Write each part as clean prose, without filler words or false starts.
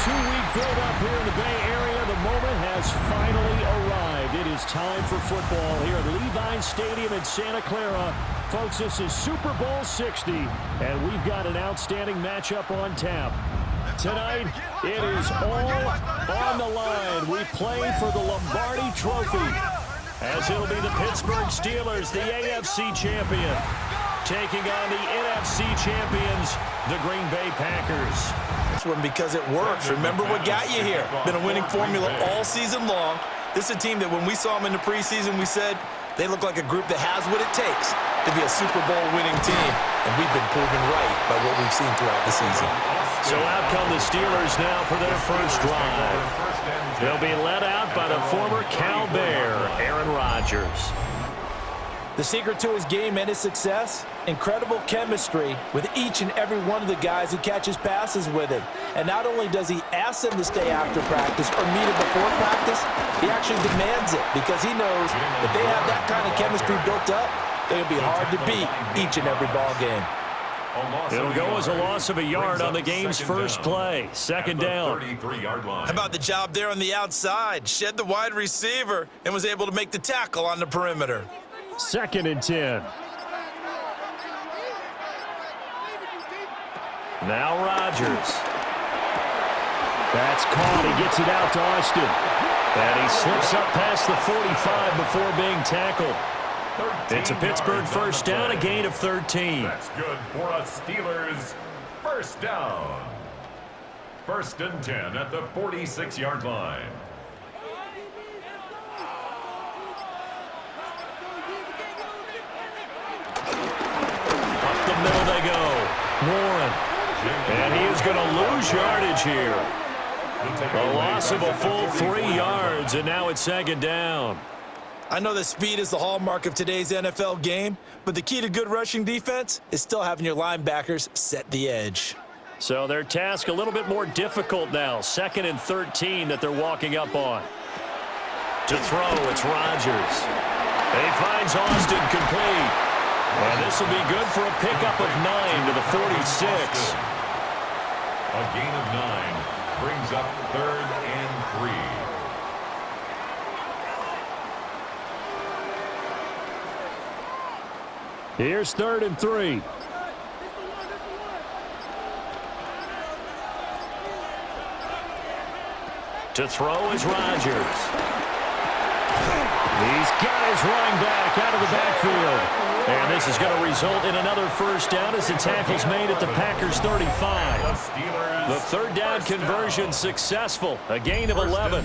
2-week build-up here in the Bay Area. The moment has finally arrived. It is time for football here at Levi's Stadium in Santa Clara. Folks, this is Super Bowl 60, and we've got an outstanding matchup on tap. Tonight, it is all on the line. We play for the Lombardi Trophy, as it'll be the Pittsburgh Steelers, the AFC champion, taking on the NFC champions, the Green Bay Packers. Because it works. Remember what got you here. Been a winning formula all season long. This is a team that when we saw them in the preseason, we said they look like a group that has what it takes to be a Super Bowl winning team. And we've been proven right by what we've seen throughout the season. So out come the Steelers now for their first drive. They'll be led out by the former Cal Bear, Aaron Rodgers. The secret to his game and his success, incredible chemistry with each and every one of the guys who catches passes with him. And not only does he ask them to stay after practice or meet him before practice, he actually demands it because he knows if they have that kind of chemistry built up, they're going to be hard to beat each and every ball game. It'll go as a loss of a yard on the game's first play. Second down. How about the job there on the outside? Shed the wide receiver and was able to make the tackle on the perimeter. Second and 10. Now Rodgers. That's caught. He gets it out to Austin. And he slips up past the 45 before being tackled. It's a Pittsburgh first down, a gain of 13. That's good for a Steelers first down. First and 10 at the 46-yard line. Middle they go. Warren. And he is going to lose yardage here. A loss of a full 3 yards, and now it's second down. I know that speed is the hallmark of today's NFL game, but the key to good rushing defense is still having your linebackers set the edge. So their task a little bit more difficult now. Second and 13 that they're walking up on. To throw, it's Rodgers. He finds Austin complete. And this will be good for a pickup of 9 to the 46. A gain of 9 brings up third and 3. Here's third and 3. To throw is Rodgers. He's got his running back out of the backfield. And this is going to result in another first down as the tackle's made at the Packers' 35. The third down conversion successful. A gain of 11.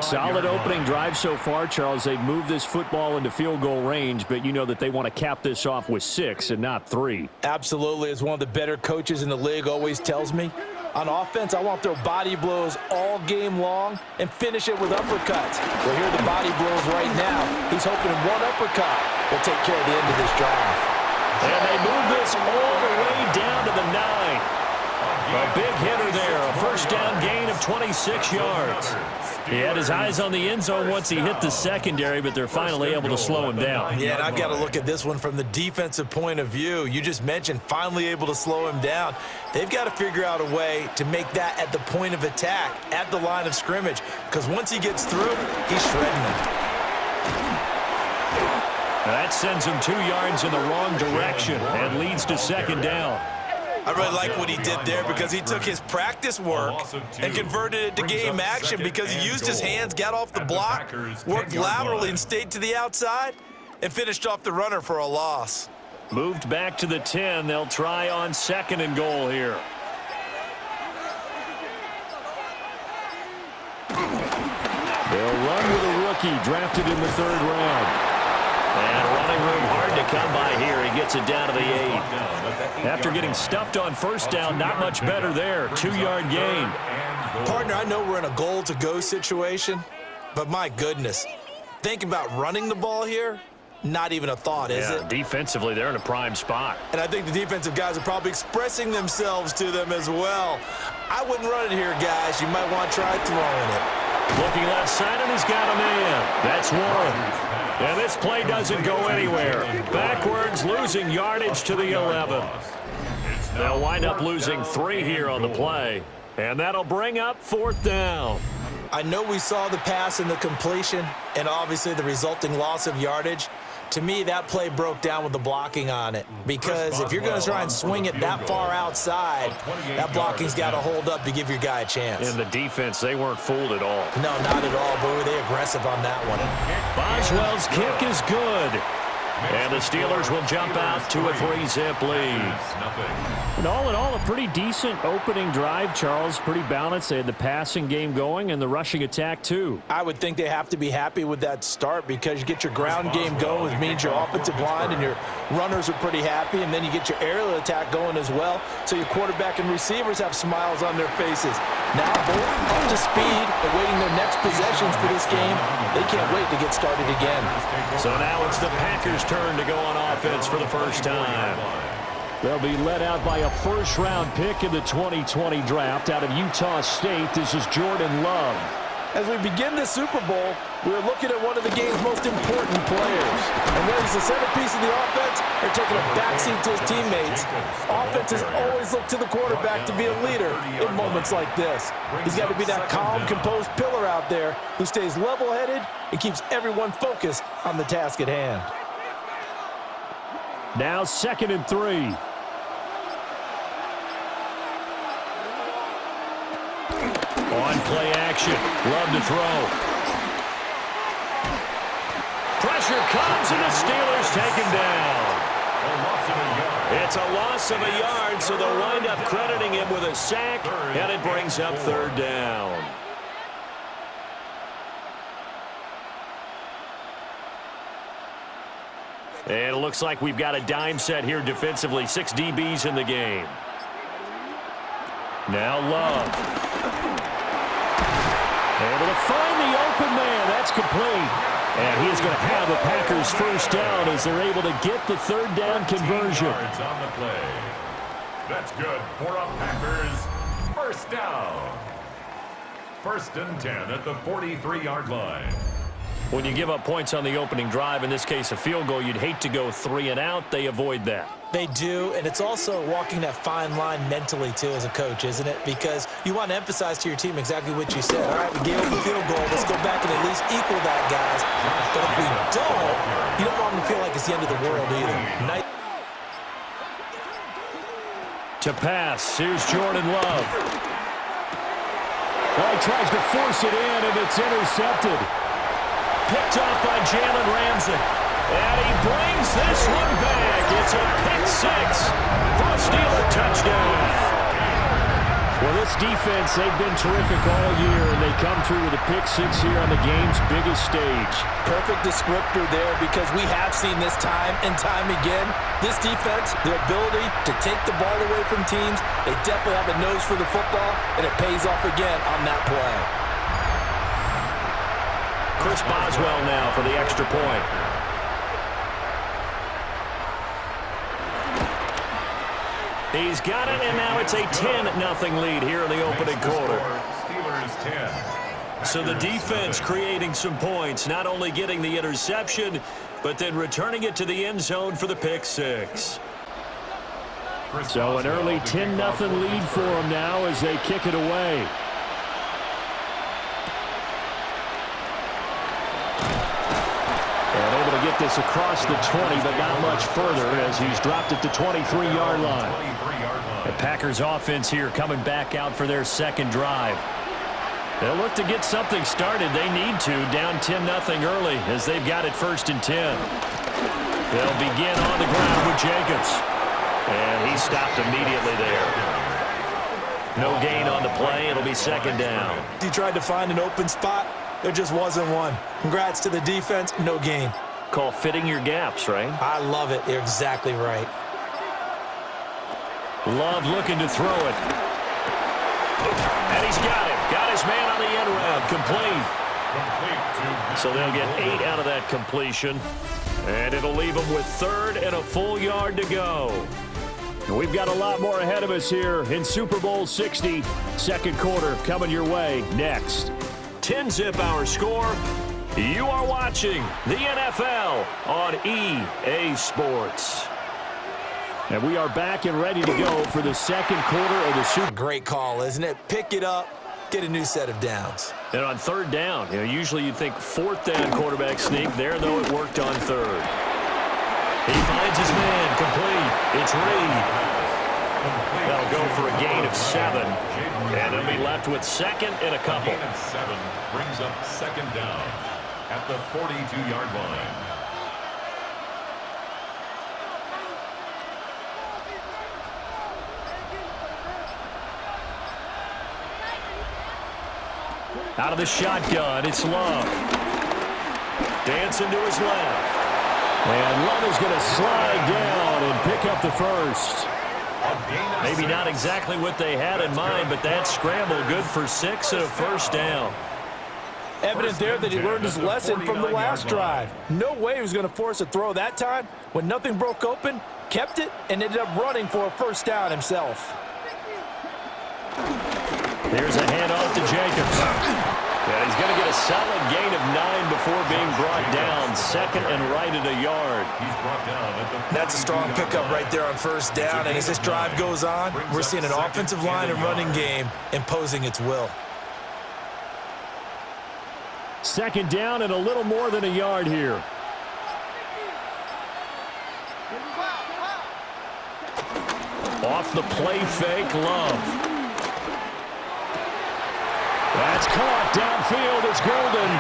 Solid opening drive so far, Charles. They've moved this football into field goal range, but you know that they want to cap this off with 6 and not 3. Absolutely. As one of the better coaches in the league always tells me, on offense, I want to throw body blows all game long and finish it with uppercuts. Well, here are the body blows right now. He's hoping one uppercut will take care of the end of this drive. And they move this all the way down to the 9. A big hitter there. A first down gain of 26 yards. He had his eyes on the end zone once he hit the secondary, but they're finally able to slow him down. Yeah, and I've got to look at this one from the defensive point of view. You just mentioned finally able to slow him down. They've got to figure out a way to make that at the point of attack, at the line of scrimmage, because once he gets through, he's shredding them. That sends him 2 yards in the wrong direction and leads to second down. I really like what he did there because he took his practice work and converted it to game action because he used his hands, got off the block, worked laterally and stayed to the outside, and finished off the runner for a loss. Moved back to the 10. They'll try on second and goal here. They'll run with a rookie drafted in the 3rd round. And running room hard to come by here. He gets it down to the 8. After getting stuffed on first down, not much better there. 2-yard gain. Partner, I know we're in a goal-to-go situation, but my goodness, think about running the ball here. Not even a thought, is it? Defensively, they're in a prime spot. And I think the defensive guys are probably expressing themselves to them as well. I wouldn't run it here, guys. You might want to try throwing it. Looking left side, and he's got him in. That's one. And this play doesn't go anywhere. Backwards, losing yardage to the 11. They'll wind up losing 3 here on the play. And that'll bring up 4th down. I know we saw the pass and the completion and obviously the resulting loss of yardage. To me, that play broke down with the blocking on it, because if you're going to try and swing it that far outside, that blocking's got to hold up to give your guy a chance. In the defense, they weren't fooled at all. No, not at all. Boy, were they aggressive on that one. Boswell's kick is good. And the Steelers will jump out to a 3-zip lead. And all in all, a pretty decent opening drive, Charles. Pretty balanced. They had the passing game going and the rushing attack, too. I would think they have to be happy with that start, because you get your ground game going, which means your offensive line and your runners are pretty happy, and then you get your aerial attack going as well, so your quarterback and receivers have smiles on their faces. Now both up to speed, awaiting their next possessions for this game. They can't wait to get started again. So now it's the Packers' turn to go on offense for the first time. They'll be led out by a first-round pick in the 2020 draft out of Utah State. This is Jordan Love. As we begin the Super Bowl, we're looking at one of the game's most important players. And whether he's the centerpiece of the offense or taking a backseat to his teammates, offenses always look to the quarterback to be a leader in moments like this. He's got to be that calm, composed pillar out there who stays level-headed and keeps everyone focused on the task at hand. Now 2nd and 3. On play action. Love to throw. Pressure comes, and the Steelers take him down. It's a loss of a yard, so they'll wind up crediting him with a sack, and it brings up 3rd down. And it looks like we've got a dime set here defensively. 6 DBs in the game. Now Love. Able to find the open man. That's complete. And he is going to have the Packers' first down as they're able to get the 3rd down conversion. On the play. That's good for a Packers first down. 1st and 10 at the 43-yard line. When you give up points on the opening drive, in this case a field goal, you'd hate to go 3 and out. They avoid that. They do, and it's also walking that fine line mentally, too, as a coach, isn't it? Because you want to emphasize to your team exactly what you said. All right, we gave up a field goal. Let's go back and at least equal that, guys. But if we don't, you don't want them to feel like it's the end of the world either. To pass, here's Jordan Love. Well, he tries to force it in, and it's intercepted. Picked off by Jalen Ramsey. And he brings this one back. It's a pick-6 for a Steeler touchdown. Well, this defense, they've been terrific all year, and they come through with a pick-6 here on the game's biggest stage. Perfect descriptor there, because we have seen this time and time again. This defense, their ability to take the ball away from teams, they definitely have a nose for the football, and it pays off again on that play. Chris Boswell now for the extra point. He's got it, and now it's a 10-0 lead here in the opening quarter. Steelers 10. So the defense creating some points, not only getting the interception, but then returning it to the end zone for the pick-6. So an early 10-0 lead for them now as they kick it away. And able to get this across the 20, but not much further as he's dropped it to 23-yard line. The Packers offense here coming back out for their 2nd drive. They'll look to get something started. They need to, down 10-0 early as they've got it 1st and 10. They'll begin on the ground with Jacobs. And he stopped immediately there. No gain on the play. It'll be 2nd down. He tried to find an open spot. There just wasn't one. Congrats to the defense. No gain. Call fitting your gaps, right? I love it. You're exactly right. Love looking to throw it. And he's got it. Got his man on the end round. Complete. So they'll get 8 out of that completion. And it'll leave them with 3rd and a full yard to go. And we've got a lot more ahead of us here in Super Bowl 60. 2nd quarter coming your way next. 10-zip our score. You are watching the NFL on EA Sports. And we are back and ready to go for the second quarter of the Super. Great call, isn't it? Pick it up, get a new set of downs. And on third down, usually you'd think fourth down quarterback sneak. There, though, it worked on third. He finds his man, complete. It's Reed. They'll go for a gain of 7. And they'll be left with second and a couple. A gain of 7 brings up second down at the 42-yard line. Out of the shotgun, it's Love. Dancing to his left. And Love is going to slide down and pick up the first. Maybe not exactly what they had in mind, but that scramble good for 6 and a first down. Evident there that he learned his lesson from the last drive. No way he was going to force a throw that time. When nothing broke open, kept it, and ended up running for a first down himself. Here's a handoff to Jacobs. And he's going to get a solid gain of 9 before being brought down. Second and right at a yard. That's a strong pickup right there on first down. And as this drive goes on, we're seeing an offensive line and running game imposing its will. Second down and a little more than a yard here. Off the play fake, Love. That's caught downfield. It's Golden.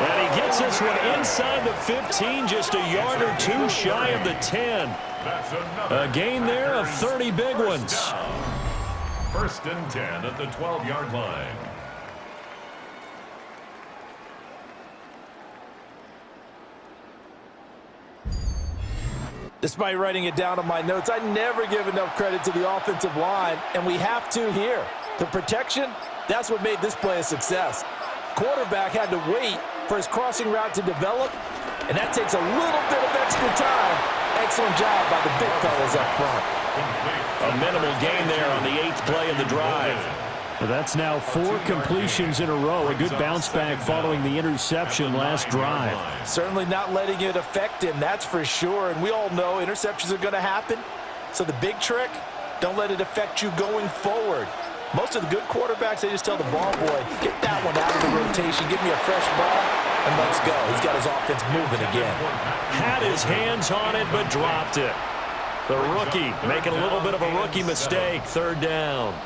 And he gets this one inside the 15, just a yard or 2 shy of the 10. A gain there of 30 big ones. First and 10 at the 12-yard line. Despite writing it down on my notes, I never give enough credit to the offensive line, and we have to here. The protection, that's what made this play a success. Quarterback had to wait for his crossing route to develop, and that takes a little bit of extra time. Excellent job by the big fellas up front. A minimal gain there on the 8th play of the drive. Well, that's now 4 completions in a row. A good bounce back following the interception last drive. Certainly not letting it affect him, that's for sure. And we all know interceptions are going to happen. So the big trick, don't let it affect you going forward. Most of the good quarterbacks, they just tell the ball boy, get that one out of the rotation, give me a fresh ball, and let's go. He's got his offense moving again. Had his hands on it, but dropped it. The rookie making a little bit of a rookie mistake. Third down.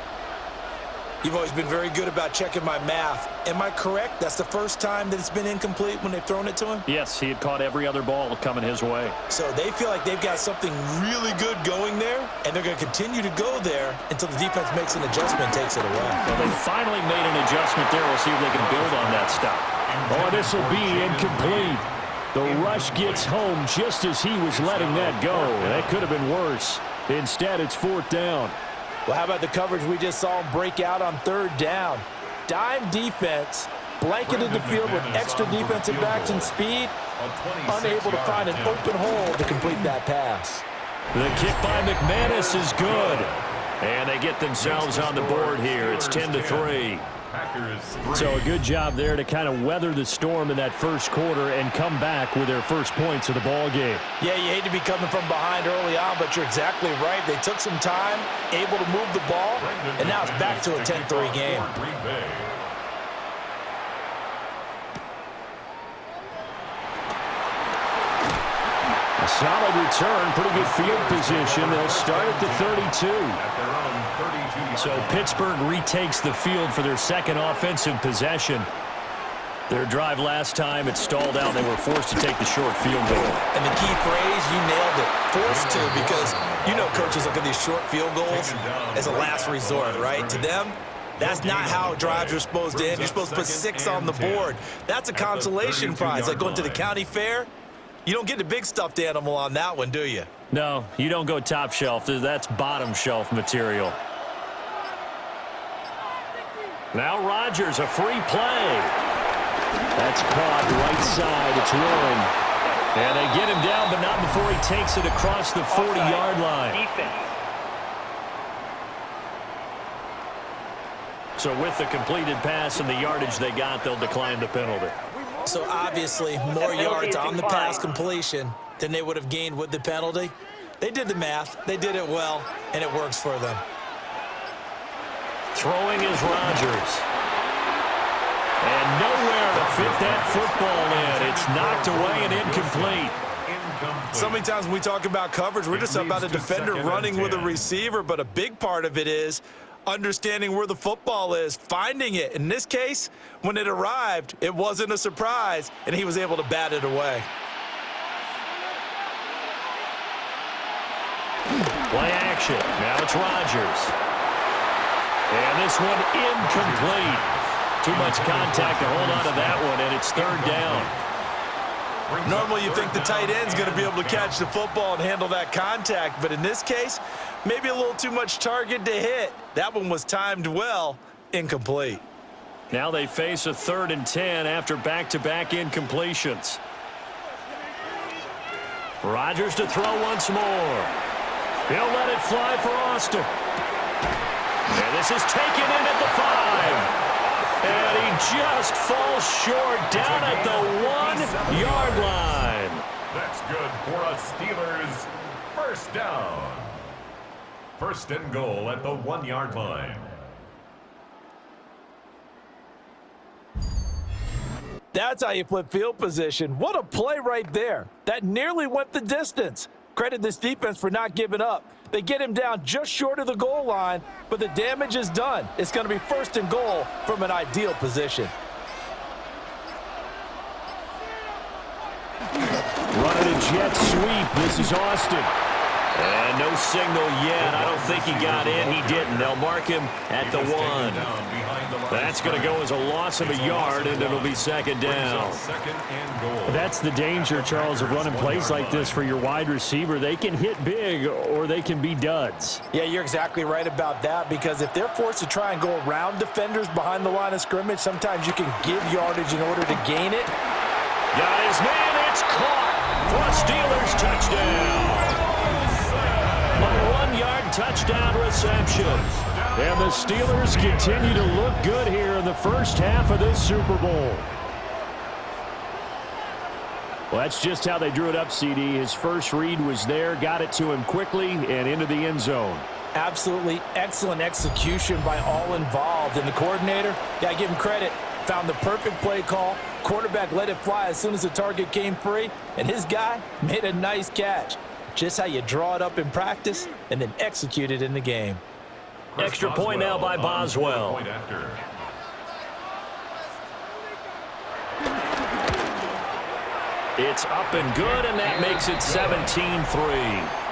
You've always been very good about checking my math. Am I correct? That's the first time that it's been incomplete when they've thrown it to him? Yes, he had caught every other ball coming his way. So they feel like they've got something really good going there, and they're going to continue to go there until the defense makes an adjustment and takes it away. Well, they finally made an adjustment there. We'll see if they can build on that stuff. Oh, this will be incomplete. The rush gets home just as he was letting that go. That could have been worse. Instead, it's 4th down. Well, how about the coverage we just saw him break out on 3rd down? Dime defense, blanketed the field with extra defensive backs and speed, unable to find an open hole to complete that pass. The kick by McManus is good. And they get themselves on the board here. It's 10-3. So a good job there to kind of weather the storm in that first quarter and come back with their first points of the ball game. Yeah, you hate to be coming from behind early on, but you're exactly right. They took some time, able to move the ball, and now it's back to a 10-3 game. A solid return, pretty good field position. They'll start at the 32. So Pittsburgh retakes the field for their second offensive possession. Their drive last time, it stalled out. They were forced to take the short field goal. And the key phrase, you nailed it, forced to, because you know coaches look at these short field goals as a last resort, right? To them, that's not how drives are supposed to end. You're supposed to put 6 on the board. That's a consolation prize, like going to the county fair. You don't get the big stuffed animal on that one, do you? No, you don't go top shelf. That's bottom shelf material. Now Rodgers, a free play. That's caught right side. It's Warren. And they get him down, but not before he takes it across the 40-yard line. So with the completed pass and the yardage they got, they'll decline the penalty. So obviously more yards on the pass completion than they would have gained with the penalty. They did the math. They did it well, and it works for them. Throwing is Rodgers. And nowhere to fit that football in. It's knocked away and incomplete. So many times when we talk about coverage, we're just about a defender running with a receiver, but a big part of it is understanding where the football is, finding it. In this case, when it arrived, it wasn't a surprise, and he was able to bat it away. Play action. Now it's Rodgers. And this one incomplete. Too much contact to hold on to that one, and it's third down. Normally you think the tight end's going to be able to catch the football and handle that contact, but in this case, maybe a little too much target to hit. That one was timed well, incomplete. Now they face a 3rd and 10 after back-to-back incompletions. Rodgers to throw once more. He'll let it fly for Austin. And this is taken in at the 5. And he just falls short down at the 1-yard line. That's good for a Steelers first down. 1st and goal at the 1-yard line. That's how you flip field position. What a play right there. That nearly went the distance. Credit this defense for not giving up. They get him down just short of the goal line, but the damage is done. It's going to be 1st and goal from an ideal position. Running a jet sweep. This is Austin. And no signal yet. I don't think he got in. He didn't. They'll mark him at the 1. That's going to go as a loss of a yard, and it'll be 2nd down. That's the danger, Charles, of running plays like this for your wide receiver. They can hit big or they can be duds. Yeah, you're exactly right about that, because if they're forced to try and go around defenders behind the line of scrimmage, sometimes you can give yardage in order to gain it. Got his man. It's caught for a Steelers touchdown. A 1-yard touchdown reception. And the Steelers continue to look good here in the first half of this Super Bowl. Well, that's just how they drew it up, CD. His first read was there, got it to him quickly, and into the end zone. Absolutely excellent execution by all involved. And the coordinator, got to give him credit, found the perfect play call. Quarterback let it fly as soon as the target came free, and his guy made a nice catch. Just how you draw it up in practice and then execute it in the game. Extra point now by Boswell. It's up and good, and that makes it 17-3.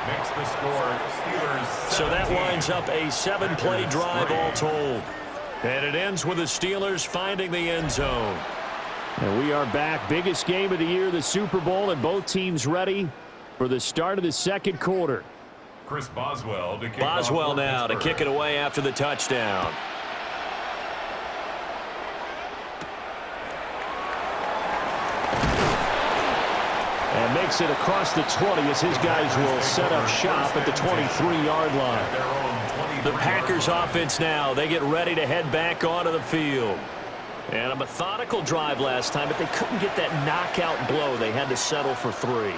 Makes the score Steelers 17. So that lines up a 7-play drive all told. And it ends with the Steelers finding the end zone. And we are back. Biggest game of the year, the Super Bowl, and both teams ready for the start of the 2nd quarter. Chris Boswell to kick Boswell off now to Pittsburgh. kick it away after the touchdown. And makes it across the 20 as his guys will set up shop at the 23-yard line. The Packers offense now, they get ready to head back onto the field. And a methodical drive last time, but they couldn't get that knockout blow. They had to settle for 3.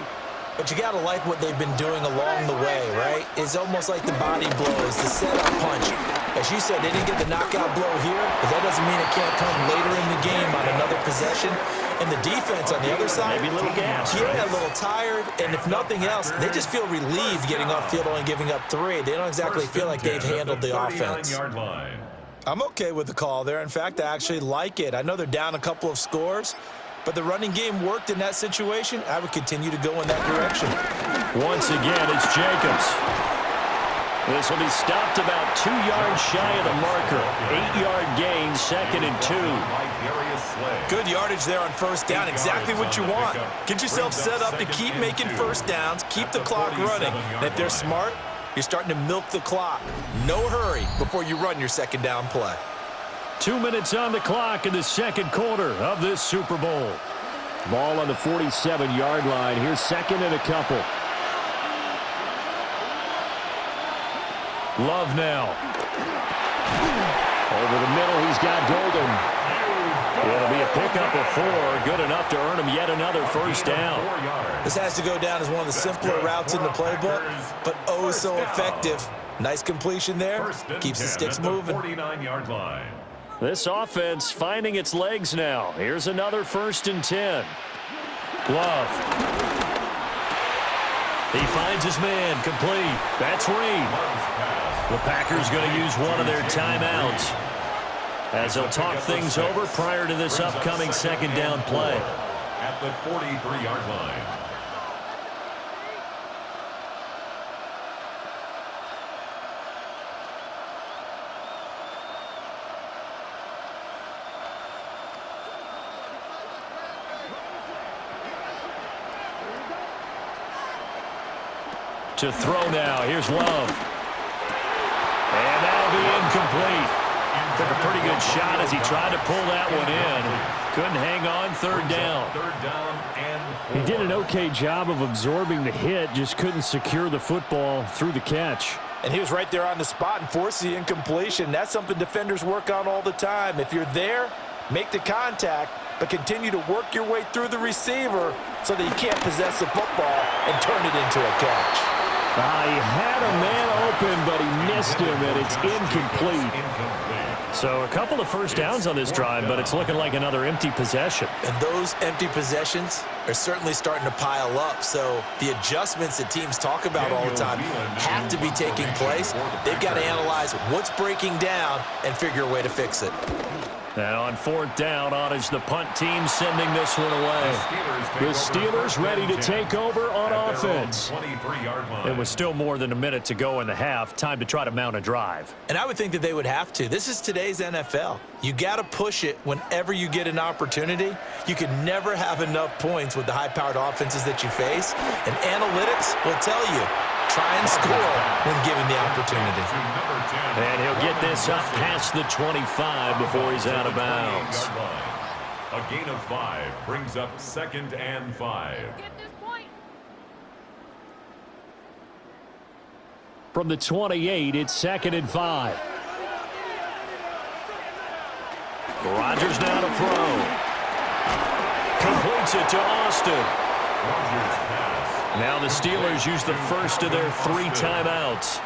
But you got to like what they've been doing along the way, right? It's almost like the body blows, the setup punch. As you said, they didn't get the knockout blow here, but that doesn't mean it can't come later in the game on another possession. And the defense on the other side, maybe a little gas. Yeah, a little tired. And if nothing else, they just feel relieved getting off field only giving up 3. They don't exactly feel like they've handled the offense. I'm okay with the call there. In fact, I actually like it. I know they're down a couple of scores, but the running game worked in that situation. I would continue to go in that direction. Once again, it's Jacobs. This will be stopped about 2 yards shy of the marker. 8-yard gain, 2nd and 2. Good yardage there on first down. Exactly what you want. Get yourself set up to keep making first downs, keep the clock running. And if they're smart, you're starting to milk the clock. No hurry before you run your 2nd down play. 2 minutes on the clock in the 2nd quarter of this Super Bowl. Ball on the 47-yard line. Here's 2nd and a couple. Love now. Over the middle, he's got Golden. It'll be a pickup of 4, good enough to earn him yet another first down. This has to go down as one of the simpler routes in the playbook, but oh so effective. Nice completion there. Keeps the sticks moving. 49-yard line. This offense finding its legs now. Here's another 1st and 10. Love. He finds his man, complete. That's Reed. The Packers going to use one of their timeouts as they'll talk things over prior to this upcoming 2nd down play. At the 43-yard line. To throw now. Here's Love. And that'll be incomplete. Took a pretty good shot as he tried to pull that one in. Couldn't hang on. 3rd down. He did an okay job of absorbing the hit, just couldn't secure the football through the catch. And he was right there on the spot and forced the incompletion. That's something defenders work on all the time. If you're there, make the contact, but continue to work your way through the receiver so that you can't possess the football and turn it into a catch. He had a man open, but he missed him, and it's incomplete. So a couple of first downs on this drive, but it's looking like another empty possession. And those empty possessions are certainly starting to pile up. So the adjustments that teams talk about all the time have to be taking place. They've got to analyze what's breaking down and figure a way to fix it. Now on 4th down, on is the punt team sending this one away. The Steelers ready to take over on offense. It was still more than a minute to go in the half. Time to try to mount a drive. And I would think that they would have to. This is today's NFL. You got to push it whenever you get an opportunity. You can never have enough points with the high-powered offenses that you face. And analytics will tell you, try and score when given the opportunity. And he'll get this up past the 25 before he's out of bounds. A gain of 5 brings up 2nd and 5. From the 28, it's 2nd and 5. Rodgers now to throw. Completes it to Austin. Now the Steelers use the first of their 3 timeouts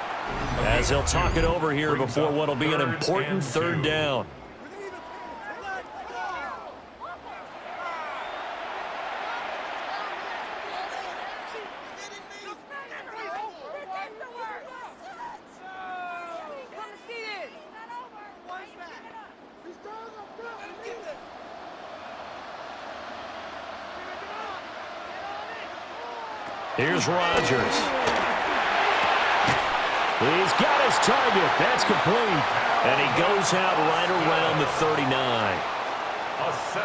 as they'll talk it over here before what will be an important 3rd down. Here's Rodgers. He's got his target. That's complete. And he goes out right around the 39.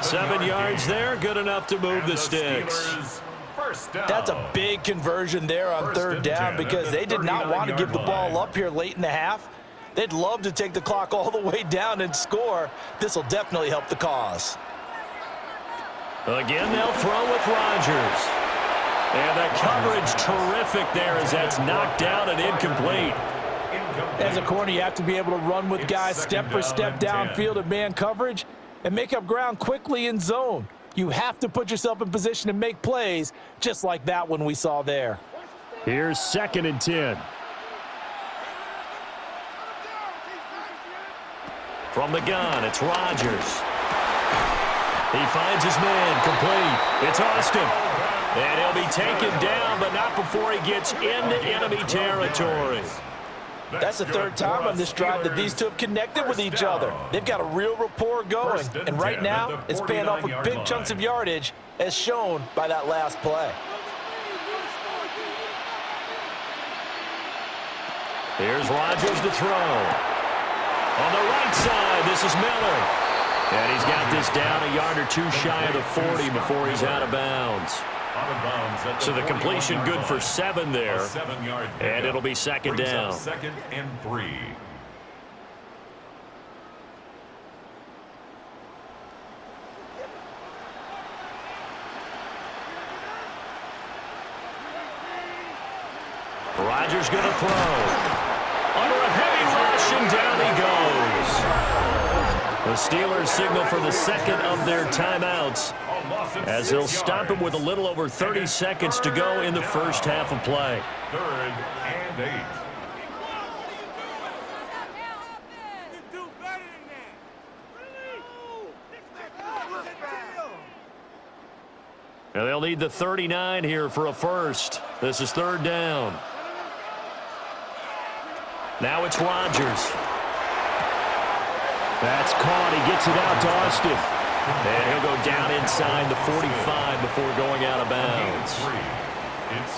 7 yards there, good enough to move the sticks. That's a big conversion there on 3rd down because they did not want to give the ball up here late in the half. They'd love to take the clock all the way down and score. This will definitely help the cause. Again, they'll throw with Rodgers. And the coverage terrific there as that's knocked down and incomplete. As a corner, you have to be able to run with guys step for step downfield in man coverage and make up ground quickly in zone. You have to put yourself in position to make plays just like that one we saw there. Here's 2nd and 10. From the gun, it's Rodgers. He finds his man, complete. It's Austin. And he'll be taken down, but not before he gets into enemy territory. That's the 3rd time on this drive that these two have connected with each other. They've got a real rapport going, and right now it's paying off with big chunks of yardage as shown by that last play. Here's Rodgers to throw. On the right side, this is Miller. And he's got this down a yard or 2 shy of the 40 before he's out of bounds. So the completion good for 7 there. And it'll be 2nd down. 2nd and 3. Rodgers going to throw. Under a heavy rush, and down he goes. The Steelers signal for the second of their timeouts as they'll stop it with a little over 30 seconds to go in the first half of play. 3rd and 8. And they'll need the 39 here for a first. This is 3rd down. Now it's Rodgers. That's caught. He gets it out to Austin. And he'll go down inside the 45 before going out of bounds.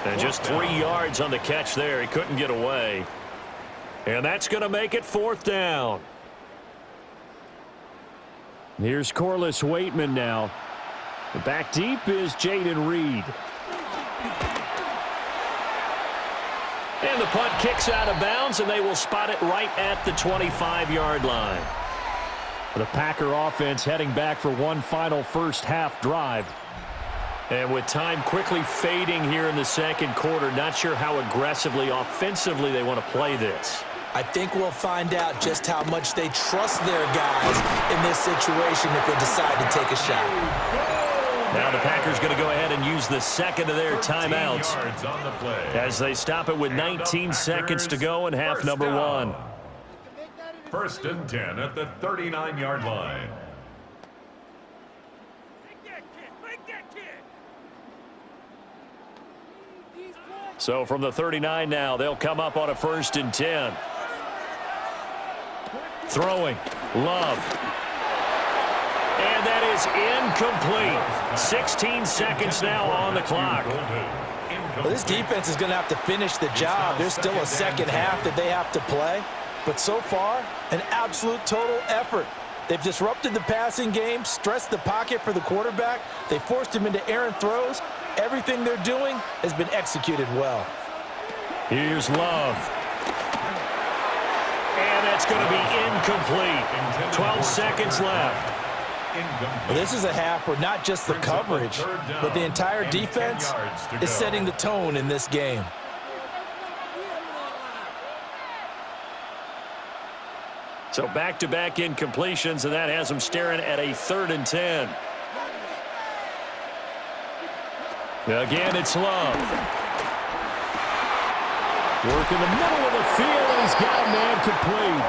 And just 3 yards on the catch there. He couldn't get away. And that's going to make it 4th down. Here's Corliss Waitman now. Back deep is Jaden Reed. And the punt kicks out of bounds, and they will spot it right at the 25-yard line. The Packer offense heading back for one final first half drive. And with time quickly fading here in the second quarter, not sure how aggressively, offensively they want to play this. I think we'll find out just how much they trust their guys in this situation if they decide to take a shot. Now the Packers going to go ahead and use the second of their timeouts as they stop it with 19 seconds to go in half number 1. 1st and 10 at the 39-yard line. So from the 39 now, they'll come up on a 1st and 10. Throwing. Love. And that is incomplete. 16 seconds now on the clock. Well, this defense is going to have to finish the job. There's still a second half that they have to play. But so far, an absolute total effort. They've disrupted the passing game, stressed the pocket for the quarterback. They forced him into errant throws. Everything they're doing has been executed well. Here's Love. And that's going to be incomplete. 12 seconds left. Well, this is a half where not just the coverage, but the entire defense is setting the tone in this game. So back-to-back incompletions, and that has them staring at a 3rd and 10. Again, it's Love. Work in the middle of the field, and he's got a man complete.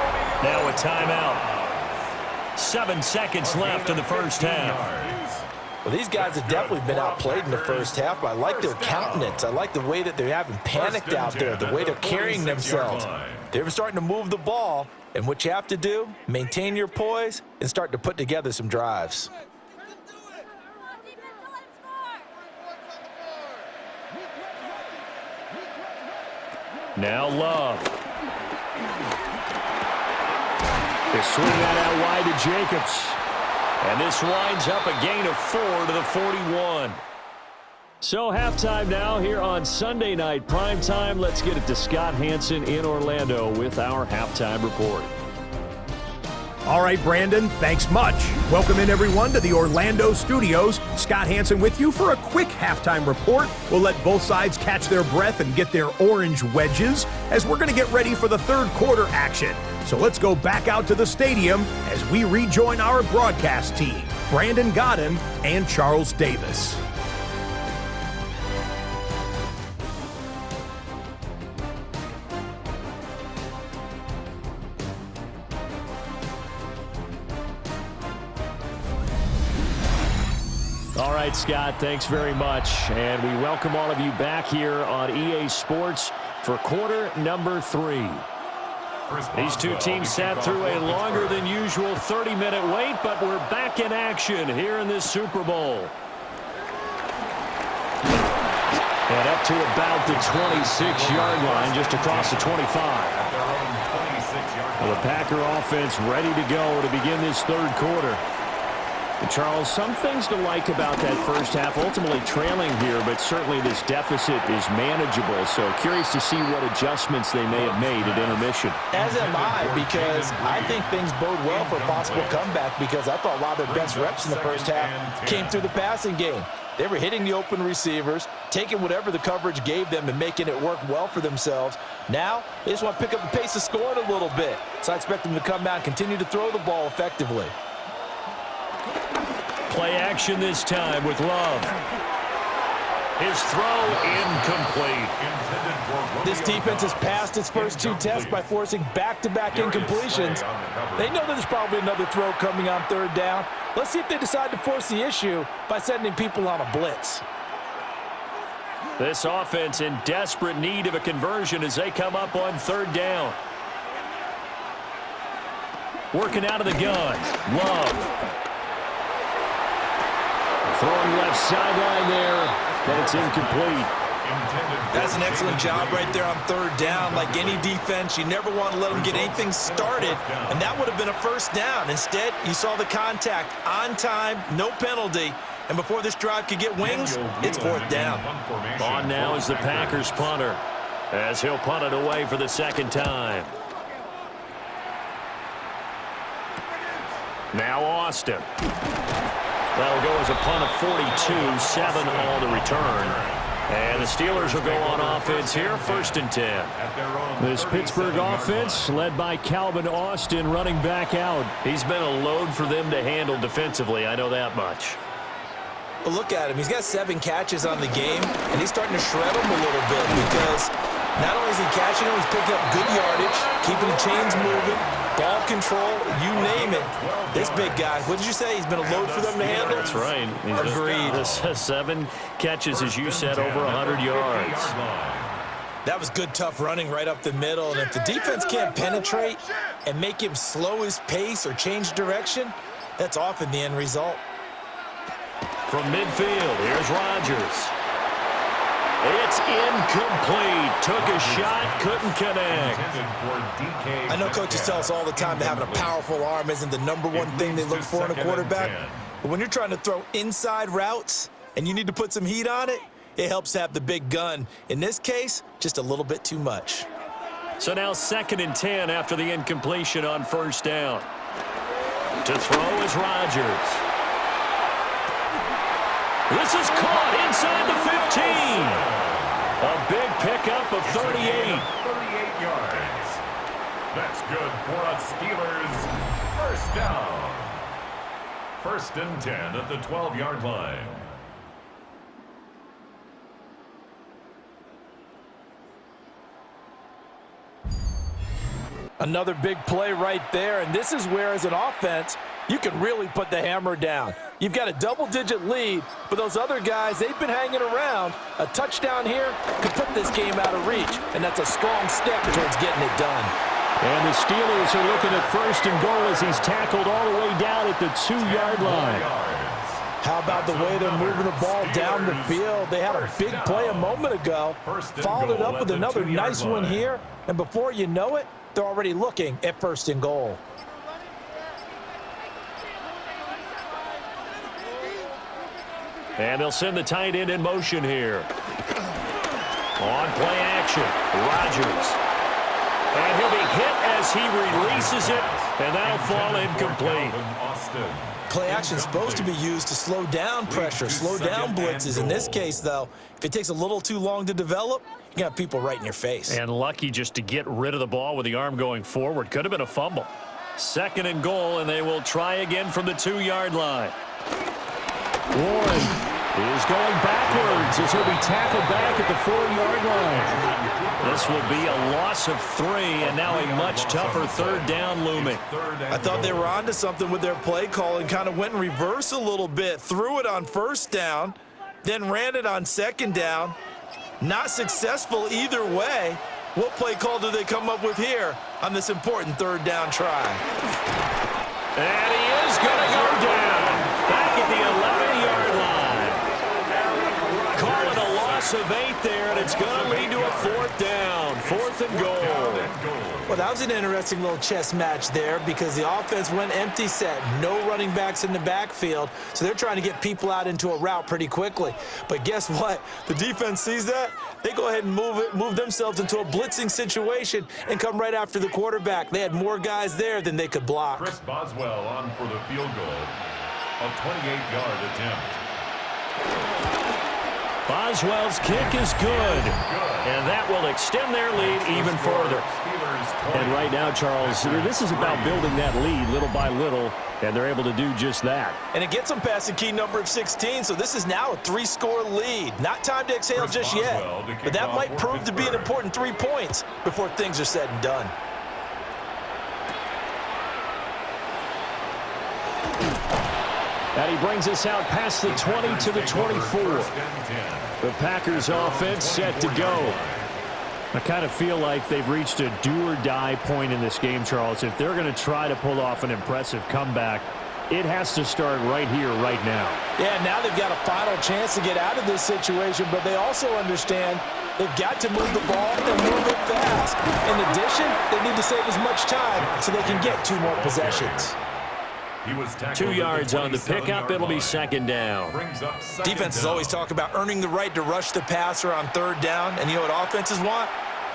Now a timeout. 7 seconds left in the first half. Well, these guys have definitely been outplayed in the first half, but I like their countenance. I like the way that they're having panicked out there, the way they're carrying themselves. They're starting to move the ball, and what you have to do, maintain your poise and start to put together some drives. Now Love. They swing that out wide to Jacobs. And this winds up a gain of 4 to the 41. So halftime now here on Sunday night primetime. Let's get it to Scott Hansen in Orlando with our halftime report. All right, Brandon, thanks much. Welcome in, everyone, to the Orlando studios. Scott Hansen with you for a quick halftime report. We'll let both sides catch their breath and get their orange wedges as we're going to get ready for the third quarter action. So let's go back out to the stadium as we rejoin our broadcast team, Brandon Godden and Charles Davis. All right, Scott, thanks very much. And we welcome all of you back here on EA Sports for quarter number 3. These two teams sat through a longer than usual 30-minute wait, but we're back in action here in this Super Bowl. And up to about the 26-yard line, just across the 25. Well, the Packer offense ready to go to begin this third quarter. And Charles, some things to like about that first half, ultimately trailing here, but certainly this deficit is manageable. So curious to see what adjustments they may have made at intermission. As am I, because I think things bode well for a possible comeback, because I thought a lot of their best reps in the first half came through the passing game. They were hitting the open receivers, taking whatever the coverage gave them and making it work well for themselves. Now, they just want to pick up the pace of scoring a little bit. So I expect them to come out and continue to throw the ball effectively. Play action this time with Love. His throw incomplete. This defense has passed its first two tests by forcing back-to-back incompletions. They know that there's probably another throw coming on third down. Let's see if they decide to force the issue by sending people on a blitz. This offense in desperate need of a conversion as they come up on third down. Working out of the gun. Love. Throwing left sideline there, but it's incomplete. That's an excellent job right there on third down. Like any defense, you never want to let them get anything started, and that would have been a first down. Instead, you saw the contact on time, no penalty, and before this drive could get wings, it's fourth down. On now is the Packers punter, as he'll punt it away for the second time. Now Austin. That'll go as a punt of 42, 7 all to return. And the Steelers will go on offense here, 1st and 10. This Pittsburgh offense led by Calvin Austin running back out. He's been a load for them to handle defensively, I know that much. Well, look at him. He's got 7 catches on the game, and he's starting to shred them a little bit because not only is he catching them, he's picking up good yardage, keeping the chains moving, ball control, you name it. This big guy, what did you say? He's been a load for them to handle? That's right. Agreed. This 7 catches, as you said, over 100 yards. That was good, tough running right up the middle. And if the defense can't penetrate and make him slow his pace or change direction, that's often the end result. From midfield, here's Rodgers. It's incomplete. Took a shot, couldn't connect. I know coaches tell us all the time that having a powerful arm isn't the #1 thing they look for in a quarterback. But when you're trying to throw inside routes and you need to put some heat on it, it helps have the big gun. In this case, just a little bit too much. So now 2nd and 10 after the incompletion on 1st down. To throw is Rodgers. This is caught inside the 15. A big pickup of 38. 38 yards. That's good for a Steelers 1st down. 1st and 10 at the 12-yard line. Another big play right there, and this is where, as an offense, you can really put the hammer down. You've got a double-digit lead, but those other guys, they've been hanging around. A touchdown here could put this game out of reach, and that's a strong step towards getting it done. And the Steelers are looking at 1st and goal as he's tackled all the way down at the 2-yard line. How about the way they're moving the ball down the field? They had a big play a moment ago, followed it up with another nice one here, and before you know it, they're already looking at 1st and goal. And they'll send the tight end in motion here. On play action, Rodgers. And he'll be hit as he releases it, and that'll fall incomplete. Play action is supposed to be used to slow down pressure, slow down blitzes. In this case, though, if it takes a little too long to develop, you got people right in your face. And lucky just to get rid of the ball with the arm going forward. Could have been a fumble. 2nd and goal, and they will try again from the 2-yard line. Warren is going backwards as he'll be tackled back at the 4-yard line. This will be a loss of 3, and now a much tougher 3rd down looming. I thought they were onto something with their play call and kind of went in reverse a little bit. Threw it on 1st down, then ran it on 2nd down. Not successful either way. What play call do they come up with here on this important 3rd down try? And he is going to go down back at the 11-yard line. Call it a loss of 8 there, and it's going to lead to a 4th down. 4th and goal. Well, that was an interesting little chess match there because the offense went empty set. No running backs in the backfield, so they're trying to get people out into a route pretty quickly. But guess what? The defense sees that. They go ahead and move themselves into a blitzing situation and come right after the quarterback. They had more guys there than they could block. Chris Boswell on for the field goal. A 28-yard attempt. Boswell's kick is good. And that will extend their lead even further. And right now, Charles, this is about building that lead little by little, and they're able to do just that. And it gets them past the key number of 16, so this is now a 3-score lead. Not time to exhale just yet, but that might prove to be an important 3 points before things are said and done. And he brings us out past the 20 to the 24. The Packers offense set to go. I kind of feel like they've reached a do-or-die point in this game, Charles. If they're going to try to pull off an impressive comeback, it has to start right here, right now. Yeah, now they've got a final chance to get out of this situation, but they also understand they've got to move the ball and move it fast. In addition, they need to save as much time so they can get 2 more possessions. 2 yards on the pickup. It'll be second down. Defenses always talk about earning the right to rush the passer on 3rd down, and you know what offenses want?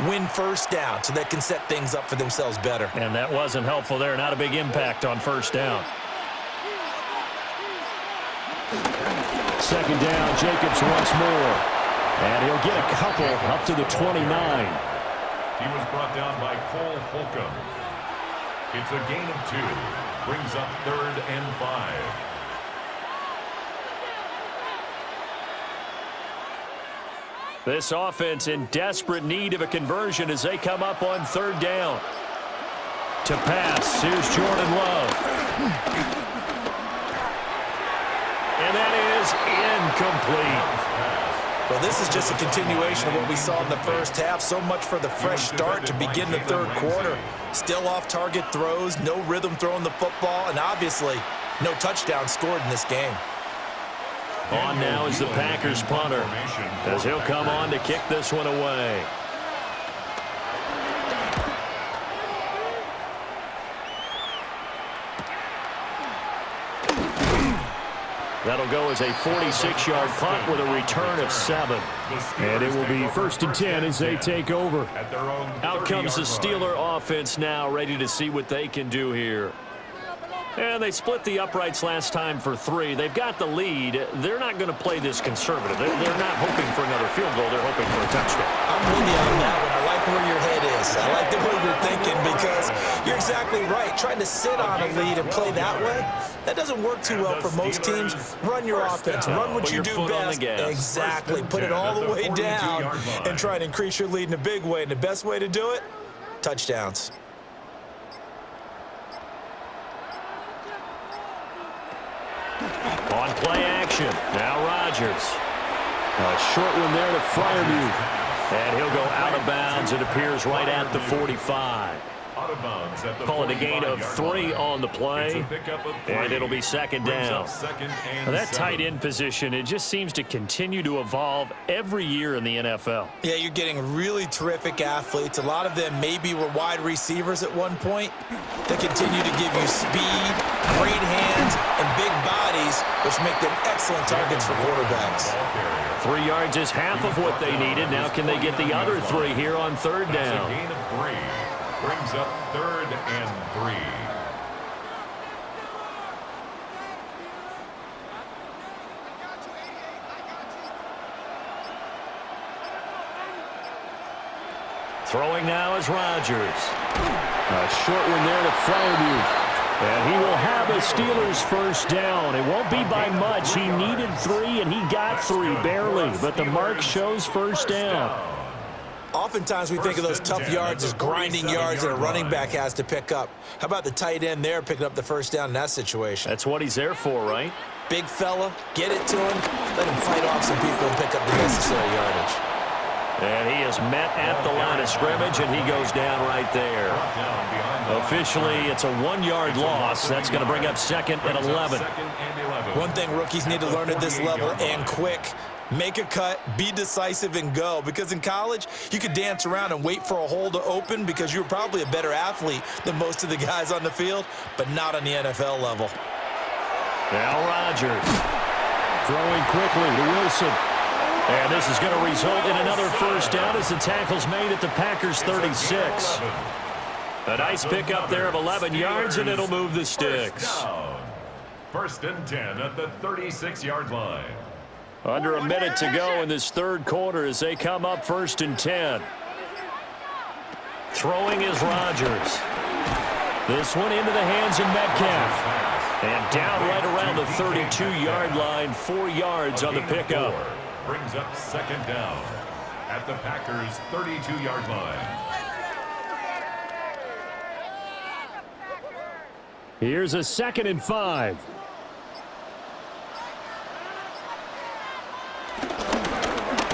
Win 1st down so they can set things up for themselves better. And that wasn't helpful there. Not a big impact on 1st down. Second down, Jacobs once more. And he'll get a couple up to the 29. He was brought down by Cole Holcomb. It's a gain of 2. Brings up 3rd and 5. This offense in desperate need of a conversion as they come up on 3rd down. To pass, here's Jordan Love. And that is incomplete. Well, this is just a continuation of what we saw in the first half. So much for the fresh start to begin the 3rd quarter. Still off-target throws, no rhythm throwing the football, and obviously no touchdown scored in this game. On now is the Packers punter, as he'll come on to kick this one away. That'll go as a 46-yard punt with a return of 7. And it will be 1st and 10 as they take over. Out comes the Steeler offense now, ready to see what they can do here. And they split the uprights last time for 3. They've got the lead. They're not going to play this conservative. They're not hoping for another field goal. They're hoping for a touchdown. I'm with you on that one. I like where your head is. I like the way you're thinking because you're exactly right. Trying to sit on a lead and play that way, that doesn't work too well for most teams. Run your offense. Run what you do best. Exactly. Put it all the way down and try to increase your lead in a big way. And the best way to do it, touchdowns. On play action, now Rodgers. A short one there to Freiermuth. And he'll go out of bounds. It appears right at the 45. Call it a gain of 3 on the play, and it'll be second down. Now that tight end position, it just seems to continue to evolve every year in the NFL. Yeah, you're getting really terrific athletes. A lot of them maybe were wide receivers at one point. They continue to give you speed, great hands, and big bodies, which make them excellent targets for quarterbacks. 3 yards is half of what they needed. Now can they get the other 3 here on 3rd down? Gain of 3. Brings up 3rd and 3. Throwing now is Rodgers. A short one there to Freiermuth. And he will have a Steelers 1st down. It won't be by much. He needed 3, and he got 3, barely. But the mark shows 1st down. Oftentimes we think of those tough yards as grinding yards that a running back has to pick up. How about the tight end there picking up the 1st down in that situation? That's what he's there for, right? Big fella, get it to him, let him fight off some people and pick up the necessary yardage. And he is met at the line of scrimmage, and he goes down right there. Officially, it's a 1-yard loss. That's going to bring up 2nd and 11. One thing rookies need to learn at this level, and quick, make a cut, be decisive, and go. Because in college, you could dance around and wait for a hole to open because you're probably a better athlete than most of the guys on the field, but not on the NFL level. Now Rodgers throwing quickly to Wilson. And this is going to result in another 1st down as the tackle's made at the Packers 36. A nice pickup there of 11 yards, and it'll move the sticks. 1st and 10 at the 36-yard line. Under a minute to go in this third quarter as they come up 1st and 10. Throwing is Rodgers. This one into the hands of Metcalf. And down right around the 32-yard line, 4 yards on the pickup. Brings up 2nd down at the Packers' 32-yard line. Here's a 2nd and 5.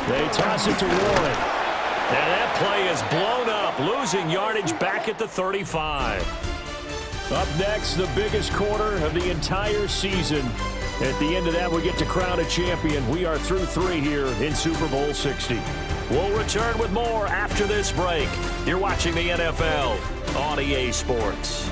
They toss it to Warren. And that play is blown up, losing yardage back at the 35. Up next, the biggest quarter of the entire season. At the end of that, we get to crown a champion. We are through 3 here in Super Bowl 60. We'll return with more after this break. You're watching the NFL on EA Sports.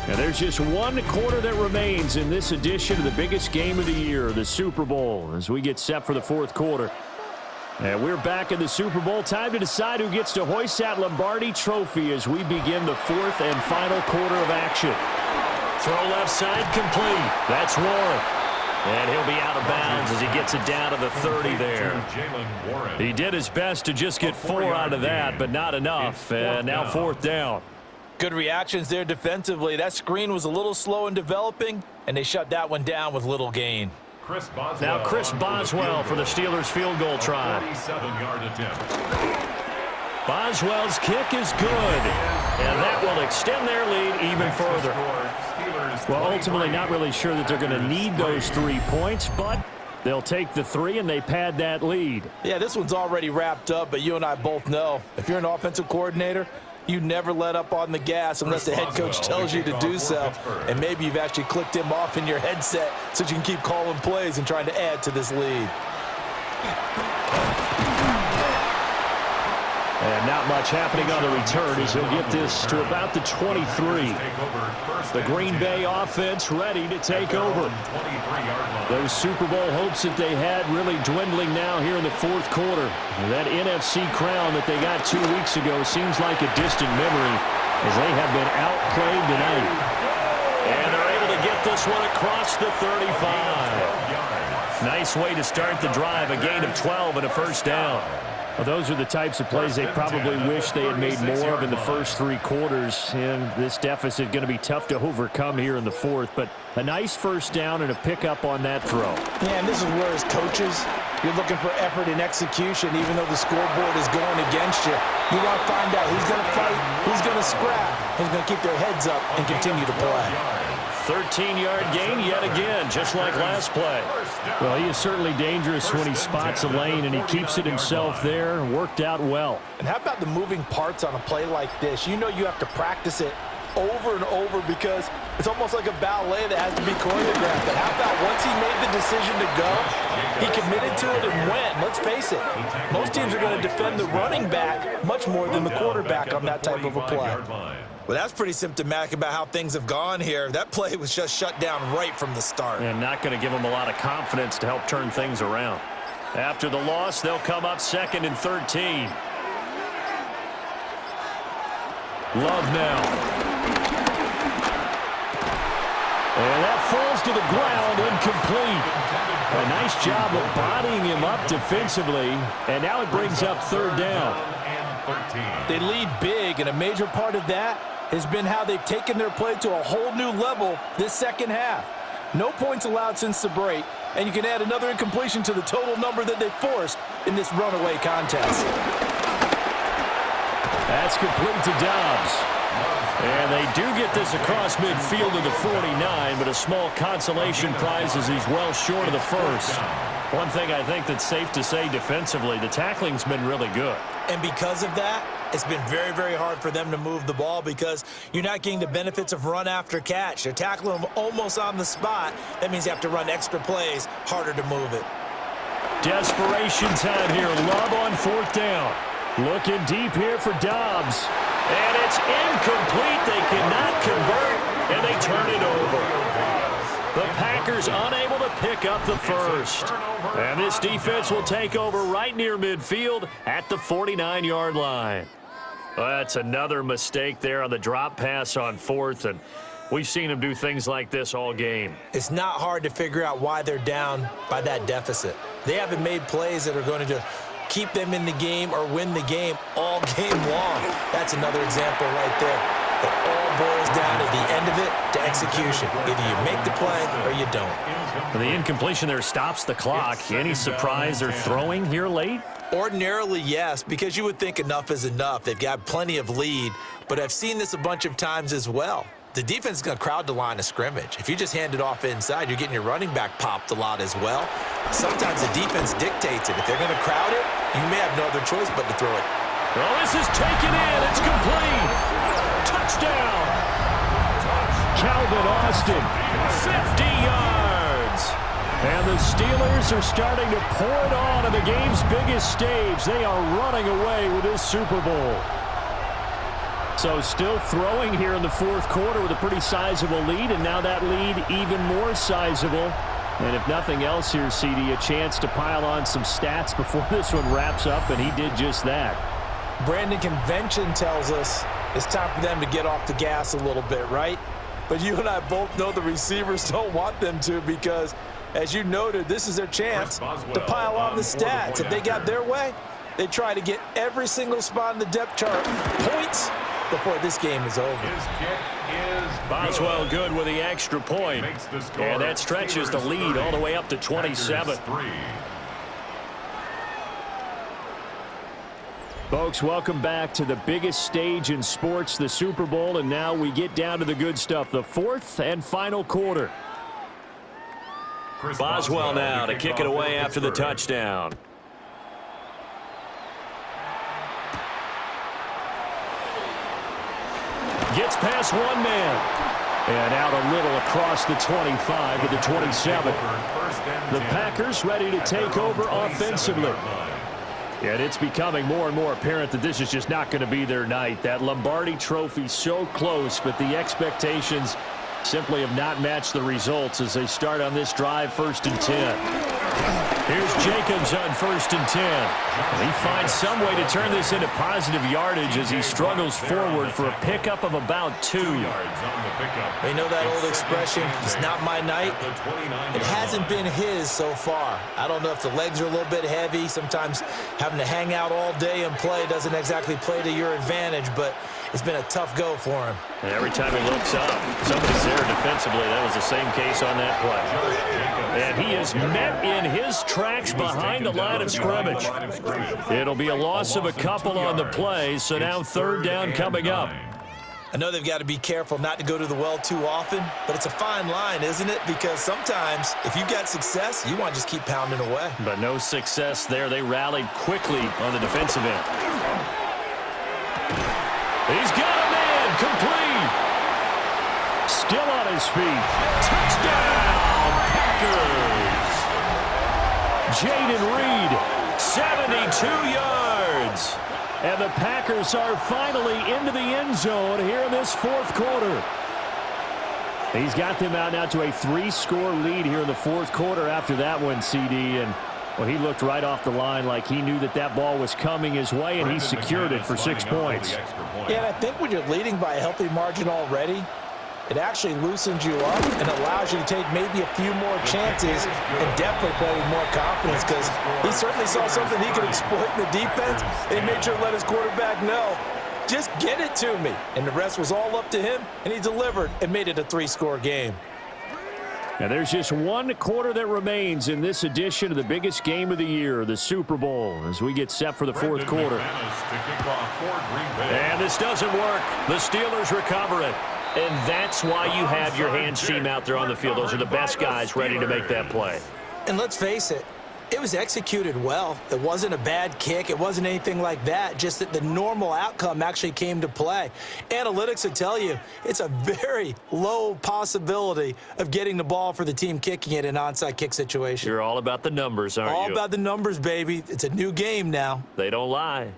And there's just one quarter that remains in this edition of the biggest game of the year, the Super Bowl, as we get set for the 4th quarter. And we're back in the Super Bowl. Time to decide who gets to hoist that Lombardi trophy as we begin the 4th and final quarter of action. Throw left side complete. That's Warren. And he'll be out of bounds as he gets it down to the 30 there. He did his best to just get 4 out of that, but not enough. And now 4th down. Good reactions there defensively. That screen was a little slow in developing, and they shut that one down with little gain. Now Chris Boswell for the Steelers field goal try. 47-yard attempt. Boswell's kick is good, and that will extend their lead even further. Well, ultimately not really sure that they're going to need those 3 points, but they'll take the 3 and they pad that lead. Yeah, this one's already wrapped up, but you and I both know if you're an offensive coordinator, you never let up on the gas unless the head coach tells you to do so. And maybe you've actually clicked him off in your headset so you can keep calling plays and trying to add to this lead. And not much happening on the return as he'll get this to about the 23. The Green Bay offense ready to take over. Those Super Bowl hopes that they had really dwindling now here in the 4th quarter. And that NFC crown that they got 2 weeks ago seems like a distant memory as they have been outplayed tonight. And they're able to get this one across the 35. Nice way to start the drive, a gain of 12 and a 1st down. Well, those are the types of plays they probably wish they had made more of in the first 3 quarters. And this deficit going to be tough to overcome here in the 4th. But a nice 1st down and a pickup on that throw. Yeah, and this is where as coaches, you're looking for effort and execution, even though the scoreboard is going against you. You want to find out who's going to fight, who's going to scrap, who's going to keep their heads up and continue to play. 13-yard gain yet again, just like last play. Well, he is certainly dangerous when he spots a lane, and he keeps it himself there. Worked out well. And how about the moving parts on a play like this? You know you have to practice it over and over because it's almost like a ballet that has to be choreographed. But how about once he made the decision to go, he committed to it and went. Let's face it, most teams are going to defend the running back much more than the quarterback on that type of a play. Well, that's pretty symptomatic about how things have gone here. That play was just shut down right from the start. And not going to give them a lot of confidence to help turn things around. After the loss, they'll come up 2nd and 13. Love now. And that falls to the ground, incomplete. A nice job of bodying him up defensively. And now it brings up 3rd down. They lead big, and a major part of that has been how they've taken their play to a whole new level this 2nd half. No points allowed since the break, and you can add another incompletion to the total number that they forced in this runaway contest. That's complete to Dobbs. And they do get this across midfield to the 49, but a small consolation prize as he's well short of the 1st. One thing I think that's safe to say defensively, the tackling's been really good. And because of that, it's been very, very hard for them to move the ball because you're not getting the benefits of run after catch. They're tackling them almost on the spot. That means you have to run extra plays, harder to move it. Desperation time here. Love on 4th down. Looking deep here for Dobbs. And it's incomplete. They cannot convert, and they turn it over. The Packers unable to pick up the 1st. And this defense will take over right near midfield at the 49-yard line. Well, that's another mistake there on the drop pass on fourth, and we've seen him do things like this all game. It's not hard to figure out why they're down by that deficit. They haven't made plays that are going to keep them in the game or win the game all game long. That's another example right there. It all boils down at the end of it to execution. Either you make the play or you don't. The incompletion there stops the clock. Any surprise they're throwing here late? Ordinarily, yes, because you would think enough is enough. They've got plenty of lead, but I've seen this a bunch of times as well. The defense is going to crowd the line of scrimmage. If you just hand it off inside, you're getting your running back popped a lot as well. Sometimes the defense dictates it. If they're going to crowd it, you may have no other choice but to throw it. Well, this is taken in. It's complete. Touchdown. Calvin Austin, 50 yards. And the Steelers are starting to pour it on the game's biggest stage. They are running away with this Super Bowl. So still throwing here in the fourth quarter with a pretty sizable lead, and now that lead even more sizable. And if nothing else here, CD, a chance to pile on some stats before this one wraps up, and he did just that. Brandon, convention tells us it's time for them to get off the gas a little bit, right? But you and I both know the receivers don't want them to because, as you noted, this is their chance to pile on the stats. If they got their way, they try to get every single spot in the depth chart points before this game is over. His kick is Boswell good with the extra point. And that stretches the lead all the way up to 27. Folks, welcome back to the biggest stage in sports, the Super Bowl, and now we get down to the good stuff, the fourth and final quarter. Boswell now to kick it away after the touchdown. Gets past one man. And out a little across the 25 to the 27. The Packers ready to take over offensively. And it's becoming more and more apparent that this is just not going to be their night. That Lombardi trophy so close, but the expectations simply have not matched the results as they start on this drive, 1st and 10. Here's Jacobs on 1st and 10. And he finds some way to turn this into positive yardage as he struggles forward for a pickup of about 2. You know that old expression, it's not my night? It hasn't been his so far. I don't know if the legs are a little bit heavy. Sometimes having to hang out all day and play doesn't exactly play to your advantage, but it's been a tough go for him. And every time he looks up, somebody's there defensively. That was the same case on that play. And he is met in his tracks behind the line of scrimmage. It'll be a loss of a couple on the play, so now 3rd down coming up. I know they've got to be careful not to go to the well too often, but it's a fine line, isn't it? Because sometimes if you got success, you want to just keep pounding away. But no success there. They rallied quickly on the defensive end. He's got a man complete. Still on his feet. Touchdown, Packers. Jaden Reed, 72 yards. And the Packers are finally into the end zone here in this 4th quarter. He's got them out now to a 3-score lead here in the 4th quarter after that one, CD. And, well, he looked right off the line like he knew that that ball was coming his way, and he secured it for 6 points. Yeah, and I think when you're leading by a healthy margin already, it actually loosens you up and allows you to take maybe a few more chances and definitely play with more confidence because he certainly saw something he could exploit in the defense and made sure to let his quarterback know, just get it to me. And the rest was all up to him, and he delivered and made it a 3-score game. And there's just 1 quarter that remains in this edition of the biggest game of the year, the Super Bowl, as we get set for the 4th quarter. And this doesn't work. The Steelers recover it. And that's why you have your hands team out there on the field. Those are the best guys ready to make that play. And let's face it, it was executed well. It wasn't a bad kick. It wasn't anything like that, just that the normal outcome actually came to play. Analytics will tell you it's a very low possibility of getting the ball for the team kicking it in an onside kick situation. You're all about the numbers, aren't you? All about the numbers, baby. It's a new game now. They don't lie.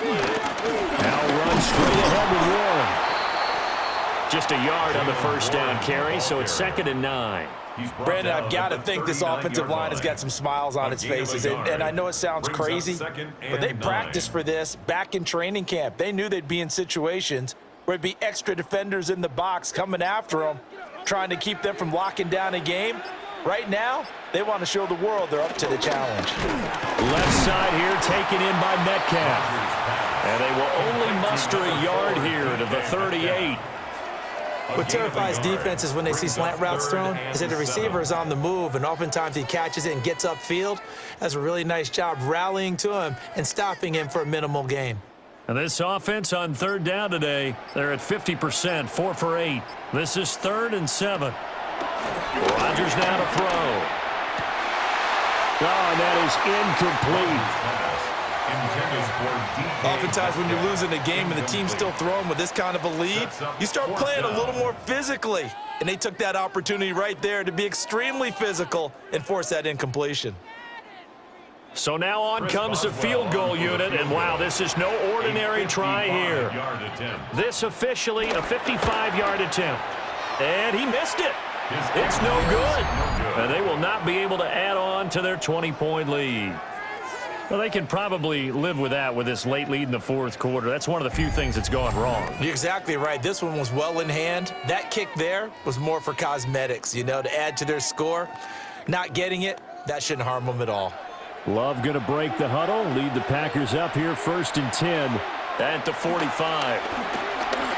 Now run straight ahead with Warren. Just a yard on the 1st down carry, so it's 2nd and 9. Brandon, I've got to think this offensive line has got some smiles on its faces. And I know it sounds crazy, but they practiced for this back in training camp. They knew they'd be in situations where it'd be extra defenders in the box coming after them, trying to keep them from locking down a game. Right now, they want to show the world they're up to the challenge. Left side here taken in by Metcalf. And they will only muster a yard here to the 38. What terrifies defenses when they see slant routes thrown is that the receiver is on the move, and oftentimes he catches it and gets upfield. Does a really nice job rallying to him and stopping him for a minimal gain. And this offense on third down today, they're at 50%, 4 for 8. This is 3rd and 7. Rodgers now to throw. Oh, and that is incomplete. Oftentimes when you're losing a game and the team's still throwing with this kind of a lead, you start playing a little more physically. And they took that opportunity right there to be extremely physical and force that incompletion. So now on comes the field goal unit, and wow, this is no ordinary try here. This officially a 55-yard attempt. And he missed it. It's no good. And they will not be able to add on to their 20-point lead. Well, they can probably live with that with this late lead in the fourth quarter. That's one of the few things that's gone wrong. You're exactly right. This one was well in hand. That kick there was more for cosmetics, you know, to add to their score. Not getting it, that shouldn't harm them at all. Love going to break the huddle, lead the Packers up here 1st and 10 at the 45.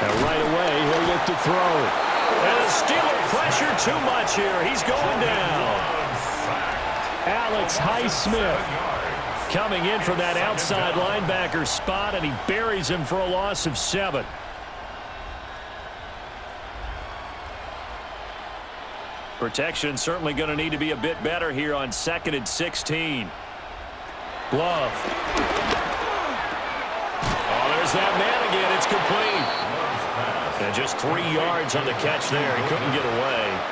And right away, he'll look to throw. And the Steeler pressure too much here. He's going down. Alex Highsmith coming in for that outside linebacker spot, and he buries him for a loss of 7. Protection certainly going to need to be a bit better here on 2nd and 16. Love. Oh, there's that man again. It's complete. And just 3 yards on the catch there. He couldn't get away.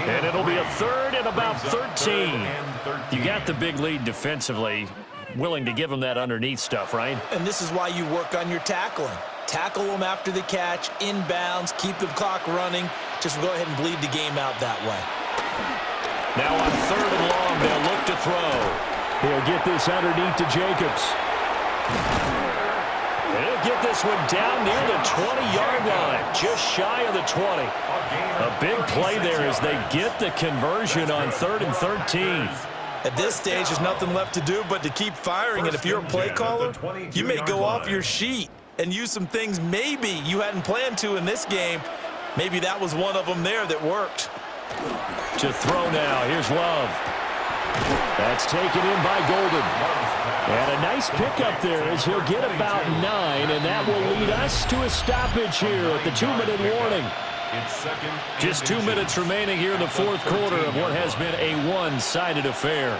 And it'll be a 3rd and about 13. You got the big lead defensively. Willing to give them that underneath stuff, right? And this is why you work on your tackling. Tackle them after the catch, inbounds, keep the clock running. Just go ahead and bleed the game out that way. Now on 3rd and long, they'll look to throw. He'll get this underneath to Jacobs. And he'll get this one down near the 20-yard line, just shy of the 20. A big play there as they get the conversion on 3rd and 13. At this stage, there's nothing left to do but to keep firing. And if you're a play caller, you may go off your sheet and use some things maybe you hadn't planned to in this game. Maybe that was one of them there that worked. To throw now. Here's Love. That's taken in by Golden. And a nice pickup there as he'll get about 9, and that will lead us to a stoppage here at the 2-minute warning. Just 2 minutes remaining here in the fourth quarter of what has been a one-sided affair.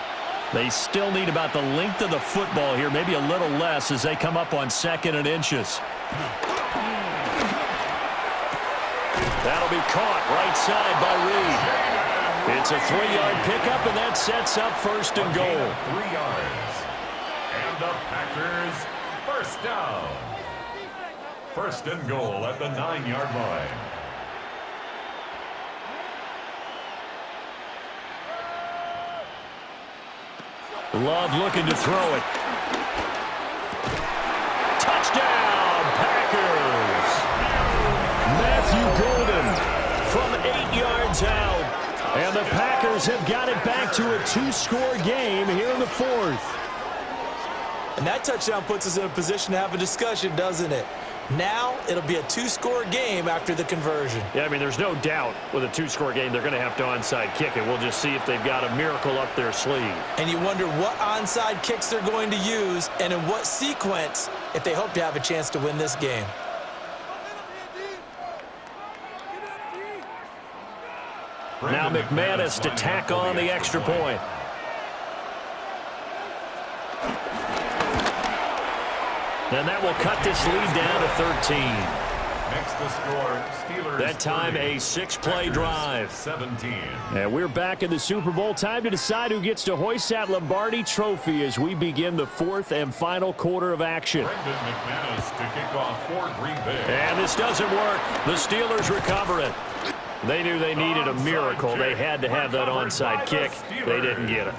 They still need about the length of the football here, maybe a little less as they come up on 2nd and inches. That'll be caught right side by Reed. It's a 3-yard pickup, and that sets up 1st and goal. 3 yards. And the Packers first down. 1st and goal at the 9-yard line. Love looking to throw it. Touchdown, Packers! Matthew Golden from 8 yards out. And the Packers have got it back to a 2-score game here in the 4th. And that touchdown puts us in a position to have a discussion, doesn't it? Now it'll be a 2-score game after the conversion. Yeah, I mean, there's no doubt with a 2-score game they're going to have to onside kick it. We'll just see if they've got a miracle up their sleeve. And you wonder what onside kicks they're going to use and in what sequence if they hope to have a chance to win this game. Now McManus to tack on the extra point. And that will cut this lead down to 13. Next the score, Steelers that time 30, a 6-play drive. 17. And we're back in the Super Bowl. Time to decide who gets to hoist that Lombardi trophy as we begin the 4th and final quarter of action. Brendan McManus to kick off for Green Bay. And this doesn't work. The Steelers recover it. They knew they needed a miracle. They had to have that onside kick. They didn't get it.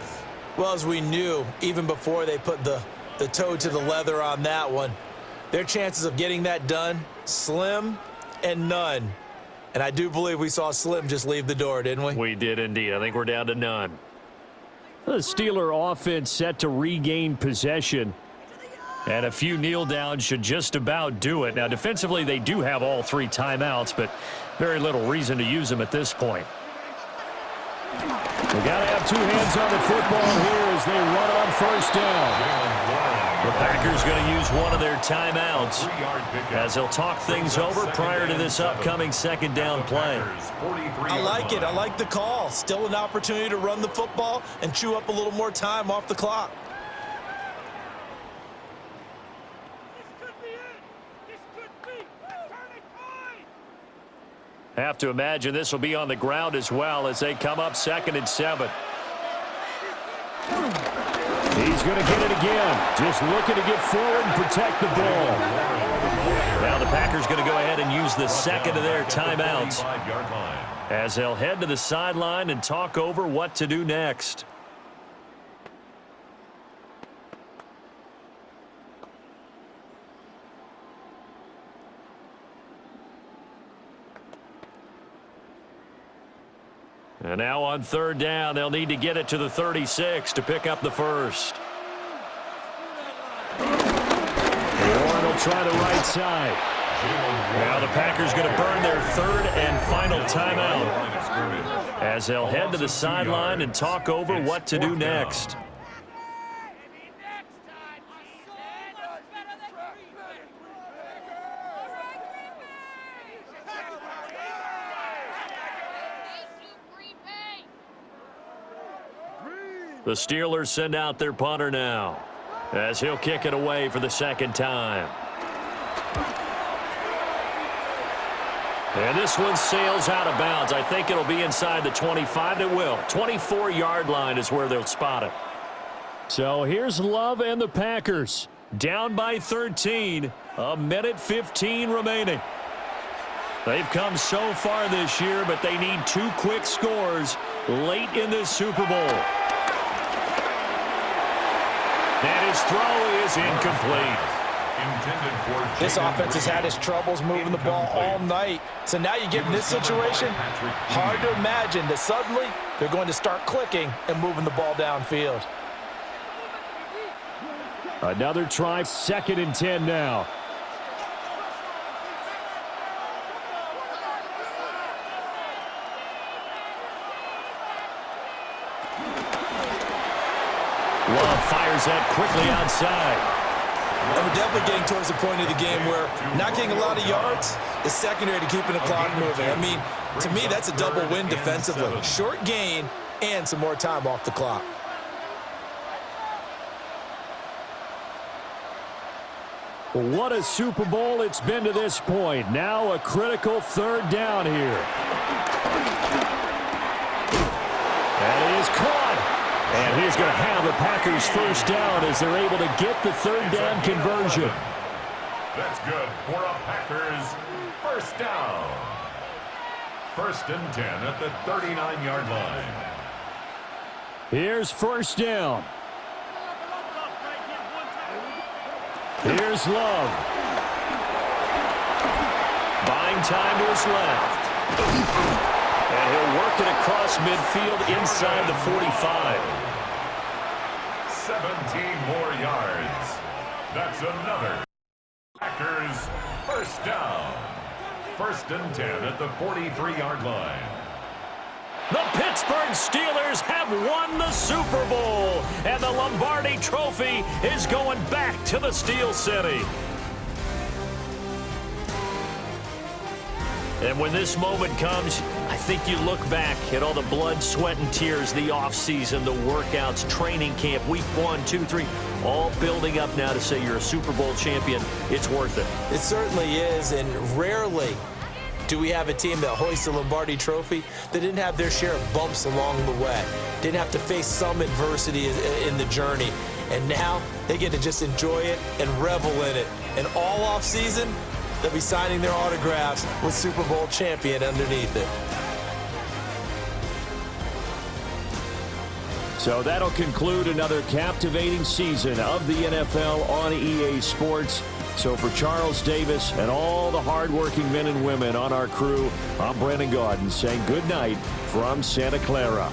Well, as we knew, even before they put the toe to the leather on that one, their chances of getting that done, slim and none. And I do believe we saw Slim just leave the door, didn't we? We did indeed. I think we're down to none. The Steeler offense set to regain possession. And a few kneel downs should just about do it. Now, defensively, they do have all 3 timeouts, but very little reason to use them at this point. They got to have 2 hands on the football here as they run on first down. The Packers going to use one of their timeouts as they'll talk things over prior to this upcoming second down play. I like it. I like the call. Still an opportunity to run the football and chew up a little more time off the clock. Have to imagine this will be on the ground as well as they come up 2nd and 7. He's going to get it again. Just looking to get forward and protect the ball. Now the Packers going to go ahead and use the second of their timeouts as they'll head to the sideline and talk over what to do next. And now on 3rd down, they'll need to get it to the 36 to pick up the first. Warren will try the right side. Now the Packers going to burn their 3rd and final timeout as they'll head to the sideline and talk over what to do next. The Steelers send out their punter now as he'll kick it away for the 2nd time. And this one sails out of bounds. I think it'll be inside the 25. It will. 24-yard line is where they'll spot it. So here's Love and the Packers. Down by 13. 1:15 remaining. They've come so far this year, but they need 2 quick scores late in this Super Bowl. And his throw is incomplete. This offense has had its troubles moving the ball all night. So now you get in this situation, hard to imagine that suddenly they're going to start clicking and moving the ball downfield. Another try, 2nd and 10 now. Love fires that quickly outside. And we're definitely getting towards the point of the game where not getting a lot of yards is secondary to keeping the clock moving. I mean, to me, that's a double win defensively. Short gain and some more time off the clock. What a Super Bowl it's been to this point. Now a critical 3rd down here. That is caught. And he's going to have the Packers first down as they're able to get the 3rd down conversion. That's good for a Packers first down. 1st and 10 at the 39-yard line. Here's 1st down. Here's Love. Buying time to his left. And he'll work it across midfield inside the 45. 17 more yards. That's another Packers first down. 1st and 10 at the 43-yard line. The Pittsburgh Steelers have won the Super Bowl, and the Lombardi Trophy is going back to the Steel City. And when this moment comes, I think you look back at all the blood, sweat, and tears, the offseason, the workouts, training camp, week 1, 2, 3, all building up now to say you're a Super Bowl champion. It's worth it. It certainly is, and rarely do we have a team that hoists the Lombardi Trophy that didn't have their share of bumps along the way, didn't have to face some adversity in the journey, and now they get to just enjoy it and revel in it. And all offseason, they'll be signing their autographs with Super Bowl champion underneath it. So that'll conclude another captivating season of the NFL on EA Sports. So for Charles Davis and all the hardworking men and women on our crew, I'm Brandon Gaudin saying good night from Santa Clara.